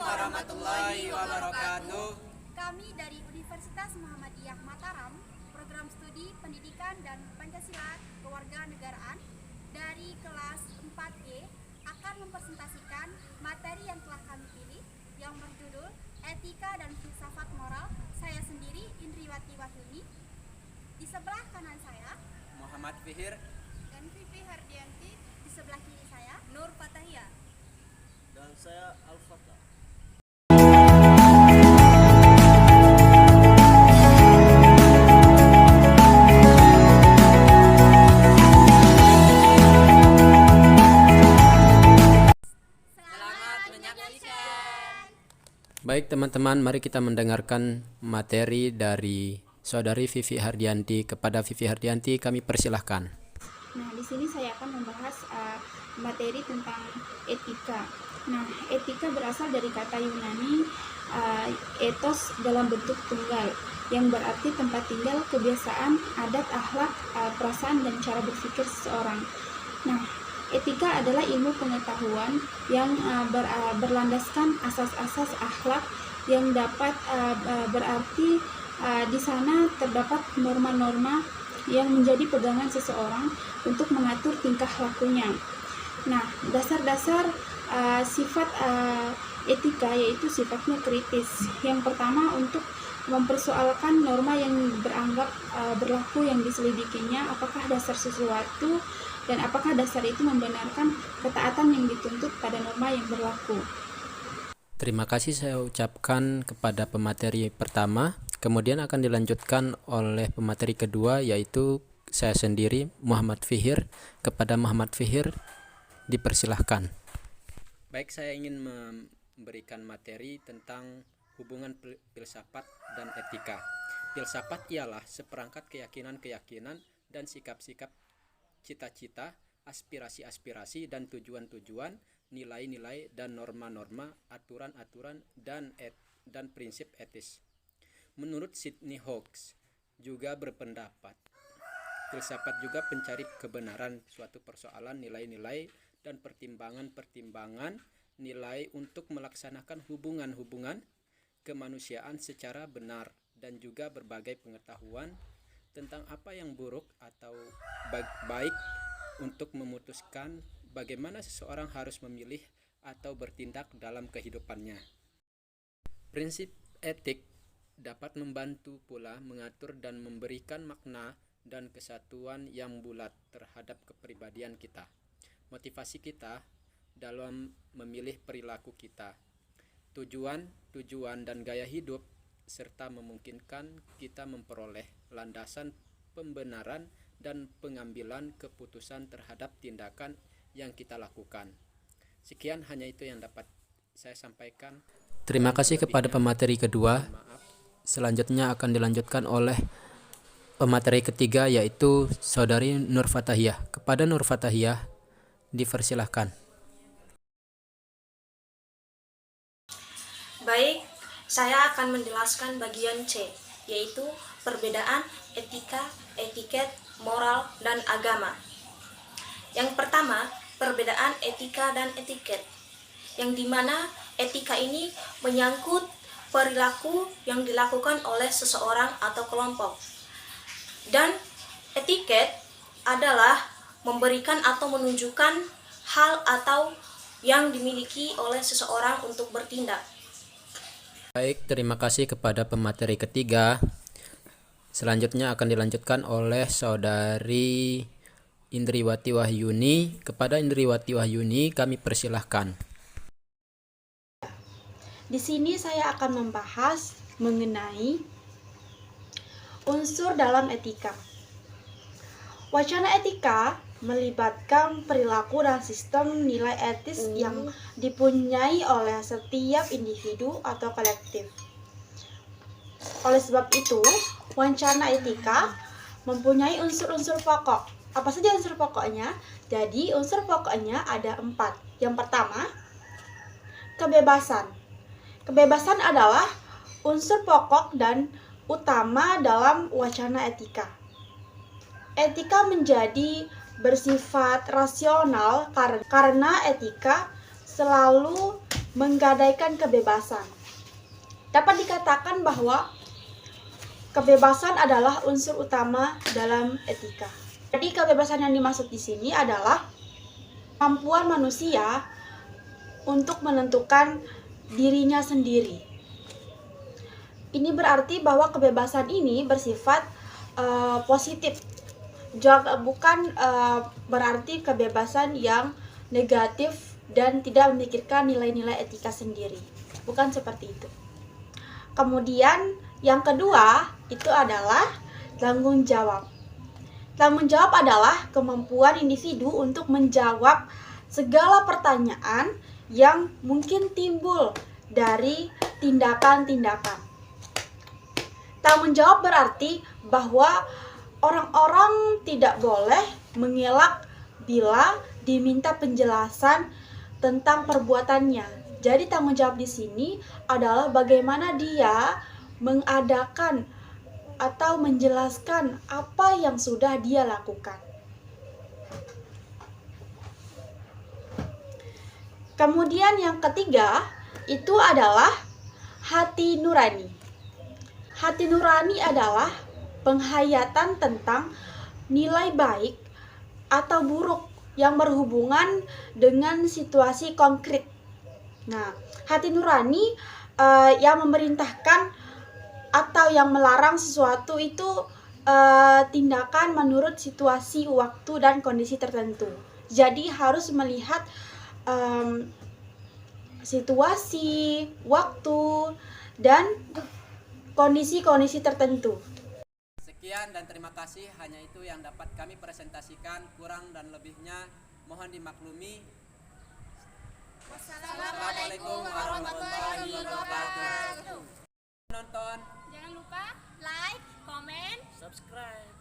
warahmatullahi wabarakatuh. Kami dari Universitas Muhammadiyah Mataram, Program Studi Pendidikan dan Pancasila Kewarganegaraan dari kelas 4G akan mempresentasikan materi yang telah kami pilih yang berjudul Etika dan Filsafat Moral. Saya sendiri Indriwati Wahyuni. Di sebelah kanan saya Muhammad Fihir dan Vivi Hardianti. Di sebelah kiri saya Nur Fatahia. Dan saya Al-Fatah. Selamat menyaksikan. Baik teman-teman, mari kita mendengarkan materi dari Saudari Vivi Hardianti. Kepada Vivi Hardianti kami persilahkan. Nah, di sini saya akan membahas materi tentang etika. Nah, etika berasal dari kata Yunani ethos dalam bentuk tunggal, yang berarti tempat tinggal, kebiasaan, adat, akhlak, perasaan, dan cara berpikir seseorang. Nah, etika adalah ilmu pengetahuan yang berlandaskan asas-asas akhlak yang dapat berarti di sana terdapat norma-norma yang menjadi pegangan seseorang untuk mengatur tingkah lakunya. Nah, dasar-dasar sifat etika yaitu sifatnya kritis. Yang pertama, untuk mempersoalkan norma yang beranggap berlaku yang diselidikinya, apakah dasar sesuatu dan apakah dasar itu membenarkan ketaatan yang dituntut pada norma yang berlaku. Terima kasih saya ucapkan kepada pemateri pertama. Kemudian akan dilanjutkan oleh pemateri kedua, yaitu saya sendiri Muhammad Fihir. Kepada Muhammad Fihir dipersilahkan. Baik, saya ingin memberikan materi tentang hubungan filsafat dan etika. Filsafat ialah seperangkat keyakinan-keyakinan dan sikap-sikap, cita-cita, aspirasi-aspirasi dan tujuan-tujuan, nilai-nilai dan norma-norma, aturan-aturan dan prinsip etis. Menurut Sidney Hawkes juga berpendapat, filsafat juga pencari kebenaran suatu persoalan, nilai-nilai dan pertimbangan-pertimbangan nilai untuk melaksanakan hubungan-hubungan kemanusiaan secara benar, dan juga berbagai pengetahuan tentang apa yang buruk atau baik untuk memutuskan bagaimana seseorang harus memilih atau bertindak dalam kehidupannya. Prinsip etik dapat membantu pula mengatur dan memberikan makna dan kesatuan yang bulat terhadap kepribadian kita, motivasi kita dalam memilih perilaku kita, tujuan dan gaya hidup, serta memungkinkan kita memperoleh landasan pembenaran dan pengambilan keputusan terhadap tindakan yang kita lakukan. Sekian, hanya itu yang dapat saya sampaikan. Terima kasih kepada pemateri kedua. Selanjutnya akan dilanjutkan oleh pemateri ketiga, yaitu Saudari Nur Fatahia. Kepada Nur Fatahia dipersilahkan. Baik, saya akan menjelaskan bagian C, yaitu perbedaan etika, etiket, moral, dan agama. Yang pertama, perbedaan etika dan etiket, yang dimana etika ini menyangkut perilaku yang dilakukan oleh seseorang atau kelompok. Dan etiket adalah memberikan atau menunjukkan hal atau yang dimiliki oleh seseorang untuk bertindak. Baik, terima kasih kepada pemateri ketiga. Selanjutnya akan dilanjutkan oleh Saudari Indriwati Wahyuni. Kepada Indriwati Wahyuni kami persilahkan. Di sini saya akan membahas mengenai unsur dalam etika. Wacana etika melibatkan perilaku dan sistem nilai etis yang dipunyai oleh setiap individu atau kolektif. Oleh sebab itu, wacana etika mempunyai unsur-unsur pokok. Apa saja unsur pokoknya? Jadi, unsur pokoknya ada 4. Yang pertama, kebebasan. Kebebasan adalah unsur pokok dan utama dalam wacana etika. Etika menjadi bersifat rasional karena etika selalu menggadaikan kebebasan. Dapat dikatakan bahwa kebebasan adalah unsur utama dalam etika. Jadi kebebasan yang dimaksud di sini adalah kemampuan manusia untuk menentukan dirinya sendiri. Ini berarti bahwa kebebasan ini bersifat positif, bukan berarti kebebasan yang negatif dan tidak memikirkan nilai-nilai etika sendiri. Bukan seperti itu. Kemudian yang kedua itu adalah tanggung jawab. Tanggung jawab adalah kemampuan individu untuk menjawab segala pertanyaan yang mungkin timbul dari tindakan-tindakan. Tanggung jawab berarti bahwa orang-orang tidak boleh mengelak bila diminta penjelasan tentang perbuatannya. Jadi tanggung jawab di sini adalah bagaimana dia mengadakan atau menjelaskan apa yang sudah dia lakukan. Kemudian yang ketiga itu adalah hati nurani. Hati nurani adalah penghayatan tentang nilai baik atau buruk yang berhubungan dengan situasi konkret. Nah, hati nurani yang memerintahkan atau yang melarang sesuatu itu tindakan menurut situasi, waktu, dan kondisi tertentu. Jadi harus melihat situasi, waktu, dan kondisi-kondisi tertentu. Sekian dan terima kasih, hanya itu yang dapat kami presentasikan. Kurang dan lebihnya mohon dimaklumi. Wassalamualaikum warahmatullahi wabarakatuh. Nonton. Jangan lupa like, komen, Subscribe.